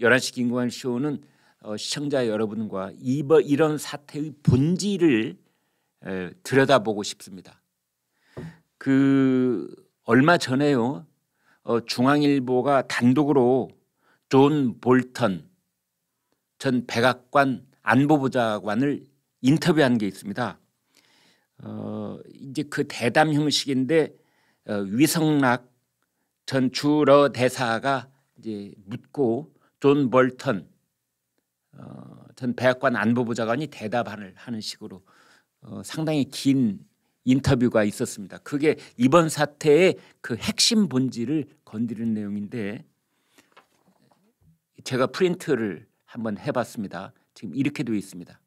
11시 김구환 쇼는 시청자 여러분과 이런 사태의 본질을 들여다보고 싶습니다. 얼마 전에요. 중앙일보가 단독으로 존 볼턴 전 백악관 안보보좌관을 인터뷰한 게 있습니다. 이제 그 대담 형식인데 위성락 전 주러 대사가 이제 묻고 존 볼턴 전 백악관 안보보좌관이 대답을 하는 식으로 상당히 긴 인터뷰가 있었습니다. 그게 이번 사태의 그 핵심 본질을 건드리는 내용인데 제가 프린트를 한번 해봤습니다. 지금 이렇게 되어 있습니다.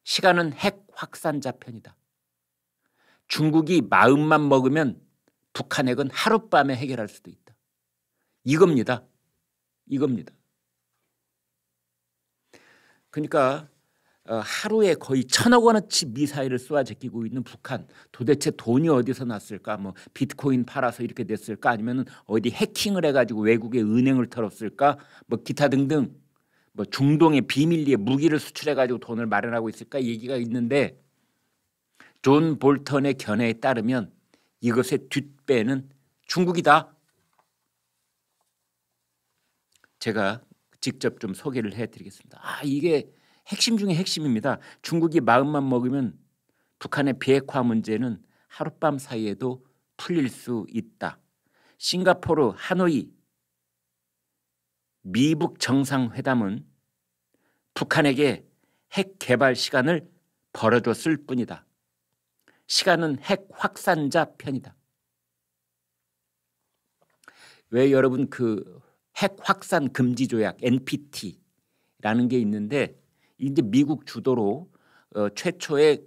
시간은 핵 확산자 편이다. 중국이 마음만 먹으면 북한 핵은 하룻밤에 해결할 수도 있다. 이겁니다. 그러니까 하루에 거의 1,000억 원어치 미사일을 쏘아 제끼고 있는 북한, 도대체 돈이 어디서 났을까? 뭐 비트코인 팔아서 이렇게 됐을까? 아니면 어디 해킹을 해가지고 외국의 은행을 털었을까? 뭐 기타 등등 뭐 중동의 비밀리에 무기를 수출해가지고 돈을 마련하고 있을까? 얘기가 있는데 존 볼턴의 견해에 따르면 이것의 뒷배는 중국이다. 제가 직접 좀 소개를 해드리겠습니다. 이게 핵심 중에 핵심입니다. 중국이 마음만 먹으면 북한의 비핵화 문제는 하룻밤 사이에도 풀릴 수 있다. 싱가포르 하노이 미북 정상회담은 북한에게 핵 개발 시간을 벌어줬을 뿐이다. 시간은 핵 확산자 편이다. 왜 여러분 핵 확산 금지 조약 NPT라는 게 있는데 이제 미국 주도로 최초의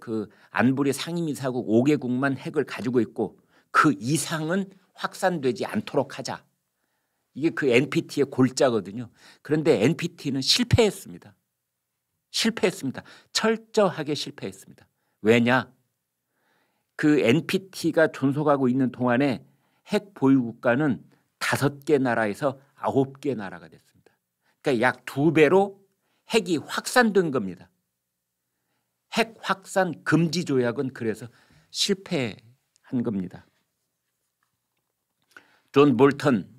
안보리 상임이사국 5개국만 핵을 가지고 있고 그 이상은 확산되지 않도록 하자. 이게 NPT의 골자거든요. 그런데 NPT는 실패했습니다. 철저하게 실패했습니다. 왜냐? NPT가 존속하고 있는 동안에 핵 보유 국가는 5개 나라에서 9개 나라가 됐습니다. 그러니까 약 2배로 핵이 확산된 겁니다. 핵 확산 금지 조약은 그래서 실패한 겁니다. 존 볼턴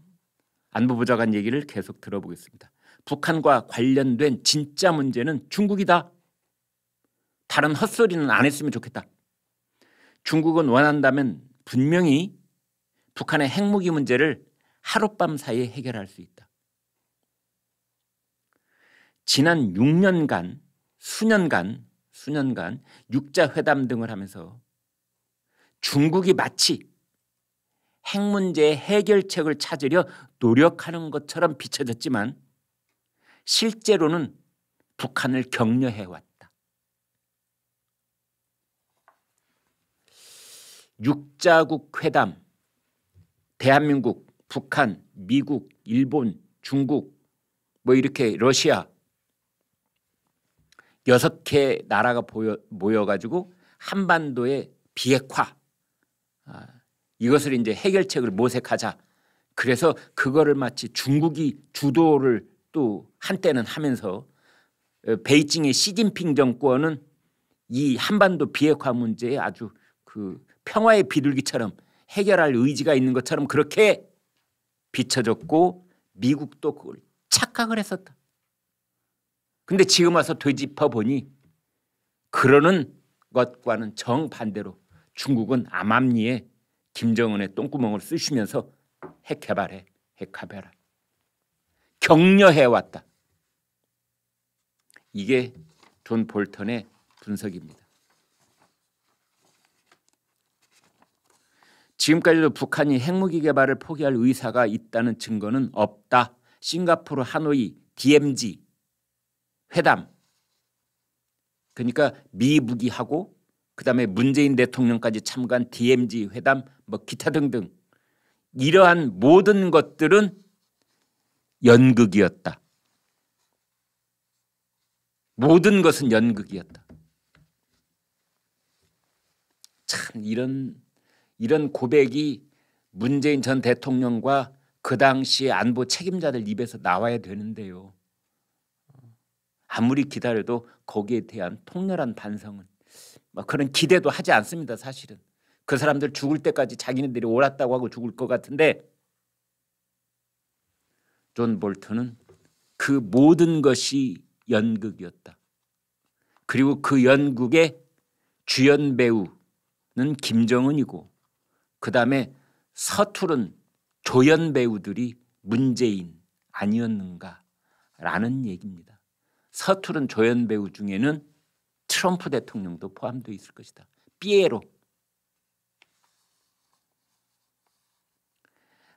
안보보좌관 얘기를 계속 들어보겠습니다. 북한과 관련된 진짜 문제는 중국이다. 다른 헛소리는 안 했으면 좋겠다. 중국은 원한다면 분명히 북한의 핵무기 문제를 하룻밤 사이에 해결할 수 있다. 지난 6년간 수년간 육자회담 등을 하면서 중국이 마치 핵 문제의 해결책을 찾으려 노력하는 것처럼 비춰졌지만 실제로는 북한을 격려해왔다. 육자국 회담, 대한민국, 북한, 미국, 일본, 중국, 뭐 이렇게 러시아 6개 나라가 모여가지고 한반도의 비핵화 이것을 이제 해결책을 모색하자. 그래서 그거를 마치 중국이 주도를 또 한때는 하면서 베이징의 시진핑 정권은 이 한반도 비핵화 문제에 아주 평화의 비둘기처럼 해결할 의지가 있는 것처럼 그렇게 비춰졌고 미국도 그걸 착각을 했었다. 근데 지금 와서 되짚어 보니 그러는 것과는 정반대로 중국은 암암리에 김정은의 똥구멍을 쑤시면서 핵 개발해. 격려해왔다. 이게 존 볼턴의 분석입니다. 지금까지도 북한이 핵무기 개발을 포기할 의사가 있다는 증거는 없다. 싱가포르 하노이 DMZ 회담, 그러니까 미무기하고 그다음에 문재인 대통령까지 참가한 DMZ 회담, 뭐 기타 등등 이러한 모든 것들은 연극이었다. 모든 것은 연극이었다. 참 이런 고백이 문재인 전 대통령과 그 당시에 안보 책임자들 입에서 나와야 되는데요. 아무리 기다려도 거기에 대한 통렬한 반성은 그런 기대도 하지 않습니다. 사실은 그 사람들 죽을 때까지 자기네들이 옳았다고 하고 죽을 것 같은데 존 볼턴은 그 모든 것이 연극이었다. 그리고 그 연극의 주연 배우는 김정은이고 그 다음에 서투른 조연 배우들이 문재인 아니었는가라는 얘기입니다. 서투른 조연 배우 중에는 트럼프 대통령도 포함되어 있을 것이다. 피에로.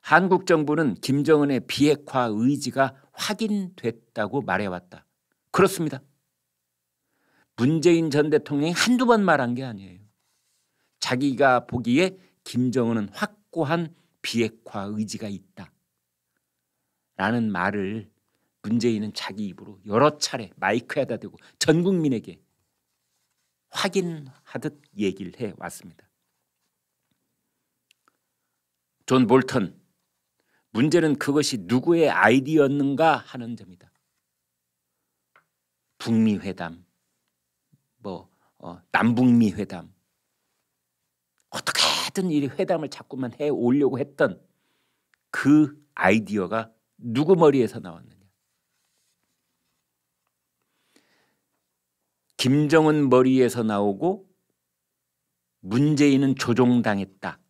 한국 정부는 김정은의 비핵화 의지가 확인됐다고 말해왔다. 그렇습니다. 문재인 전 대통령이 한두 번 말한 게 아니에요. 자기가 보기에 김정은은 확고한 비핵화 의지가 있다 라는 말을 문재인은 자기 입으로 여러 차례 마이크에다 대고 전 국민에게 확인하듯 얘기를 해왔습니다. 존 볼턴, 문제는 그것이 누구의 아이디어였는가 하는 점이다. 북미 회담, 남북미 회담, 어떻게든 이 회담을 자꾸만 해 오려고 했던 그 아이디어가 누구 머리에서 나왔느냐? 김정은 머리에서 나오고 문재인은 조종당했다라는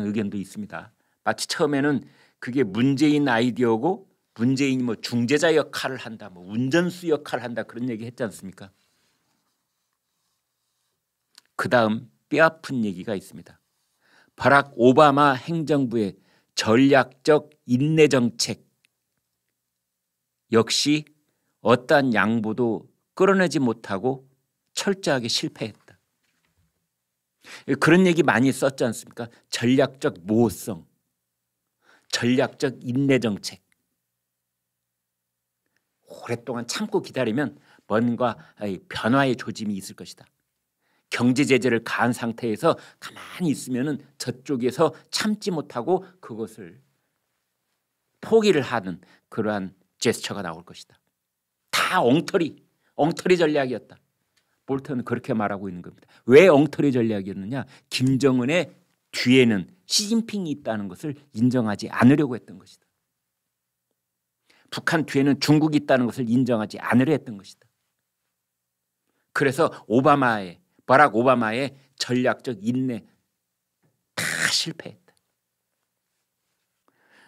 의견도 있습니다. 마치 처음에는 그게 문재인 아이디어고 문재인이 중재자 역할을 한다, 운전수 역할을 한다 그런 얘기 했지 않습니까? 그 다음 뼈아픈 얘기가 있습니다. 바락 오바마 행정부의 전략적 인내 정책 역시 어떠한 양보도 끌어내지 못하고 철저하게 실패했다. 그런 얘기 많이 썼지 않습니까? 전략적 모호성, 전략적 인내 정책. 오랫동안 참고 기다리면 뭔가 변화의 조짐이 있을 것이다. 경제 제재를 가한 상태에서 가만히 있으면은 저쪽에서 참지 못하고 그것을 포기를 하는 그러한 제스처가 나올 것이다. 다 엉터리 전략이었다. 볼턴은 그렇게 말하고 있는 겁니다. 왜 엉터리 전략이었느냐? 김정은의 뒤에는 시진핑이 있다는 것을 인정하지 않으려고 했던 것이다. 북한 뒤에는 중국이 있다는 것을 인정하지 않으려 했던 것이다. 그래서 바락 오바마의 전략적 인내 다 실패했다.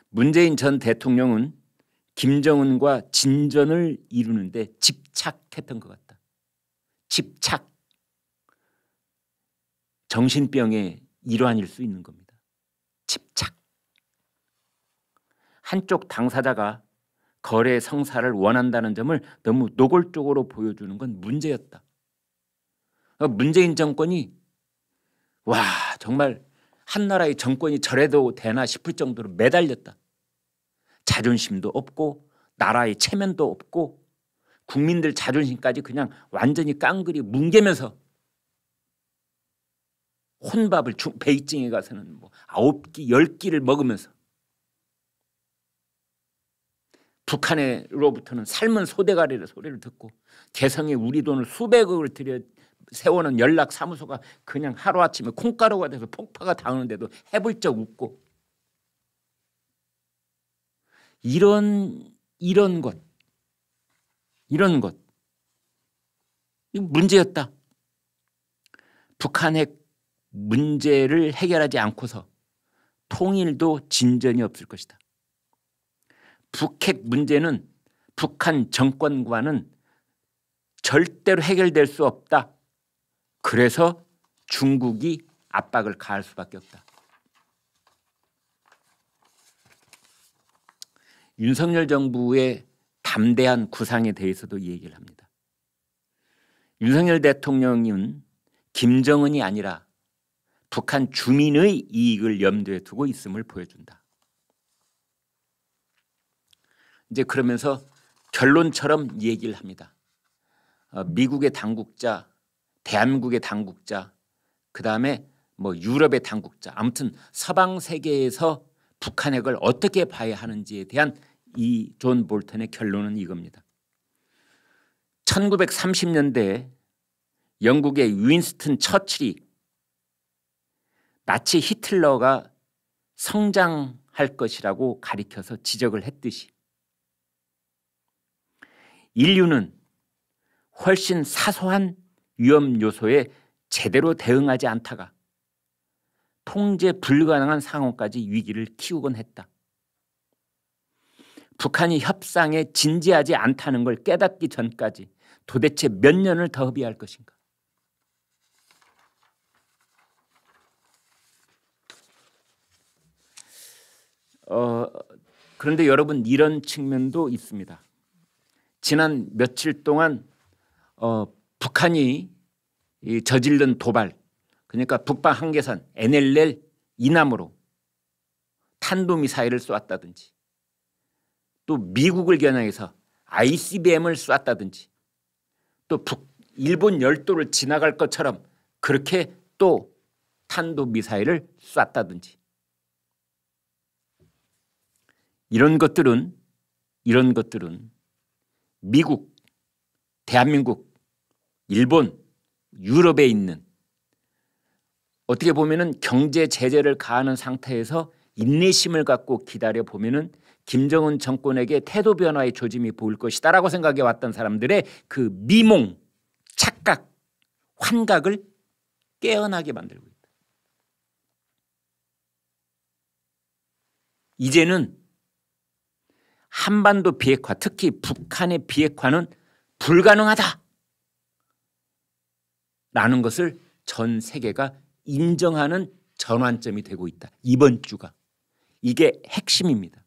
문재인 전 대통령은 김정은과 진전을 이루는데 집착했던 것 같다. 집착. 정신병의 일환일 수 있는 겁니다. 집착. 한쪽 당사자가 거래 성사를 원한다는 점을 너무 노골적으로 보여주는 건 문제였다. 문재인 정권이 정말 한 나라의 정권이 저래도 되나 싶을 정도로 매달렸다. 자존심도 없고 나라의 체면도 없고 국민들 자존심까지 그냥 완전히 깡그리 뭉개면서 혼밥을 베이징에 가서는 9끼 10끼를 먹으면서 북한으로부터는 삶은 소대가리의 소리를 듣고 개성에 우리 돈을 수백억을 들여 세워놓은 연락사무소가 그냥 하루아침에 콩가루가 돼서 폭파가 당하는데도 해볼 적 없고 이런 것 이거 문제였다. 북한핵 문제를 해결하지 않고서 통일도 진전이 없을 것이다. 북핵 문제는 북한 정권과는 절대로 해결될 수 없다. 그래서 중국이 압박을 가할 수밖에 없다. 윤석열 정부의 담대한 구상에 대해서도 얘기를 합니다. 윤석열 대통령은 김정은이 아니라 북한 주민의 이익을 염두에 두고 있음을 보여준다. 이제 그러면서 결론처럼 얘기를 합니다. 미국의 당국자, 대한민국의 당국자, 그 다음에 유럽의 당국자, 아무튼 서방 세계에서 북한 핵을 어떻게 봐야 하는지에 대한 이 존 볼턴의 결론은 이겁니다. 1930년대 영국의 윈스턴 처칠이 나치 히틀러가 성장할 것이라고 가리켜서 지적을 했듯이 인류는 훨씬 사소한 위험 요소에 제대로 대응하지 않다가 통제 불가능한 상황까지 위기를 키우곤 했다. 북한이 협상에 진지하지 않다는 걸 깨닫기 전까지 도대체 몇 년을 더 허비할 것인가? 그런데 여러분, 이런 측면도 있습니다. 지난 며칠 동안 북한이 저지른 도발, 그러니까 북방 한계선 NLL 이남으로 탄도미사일을 쏘았다든지 또 미국을 겨냥해서 ICBM을 쏘았다든지 또 일본 열도를 지나갈 것처럼 그렇게 또 탄도미사일을 쐈다든지 이런 것들은 미국, 대한민국, 일본, 유럽에 있는 어떻게 보면은 경제 제재를 가하는 상태에서 인내심을 갖고 기다려 보면은 김정은 정권에게 태도 변화의 조짐이 보일 것이다라고 생각해 왔던 사람들의 그 미몽, 착각, 환각을 깨어나게 만들고 있다. 이제는 한반도 비핵화, 특히 북한의 비핵화는 불가능하다 라는 것을 전 세계가 인정하는 전환점이 되고 있다. 이번 주가 이게 핵심입니다.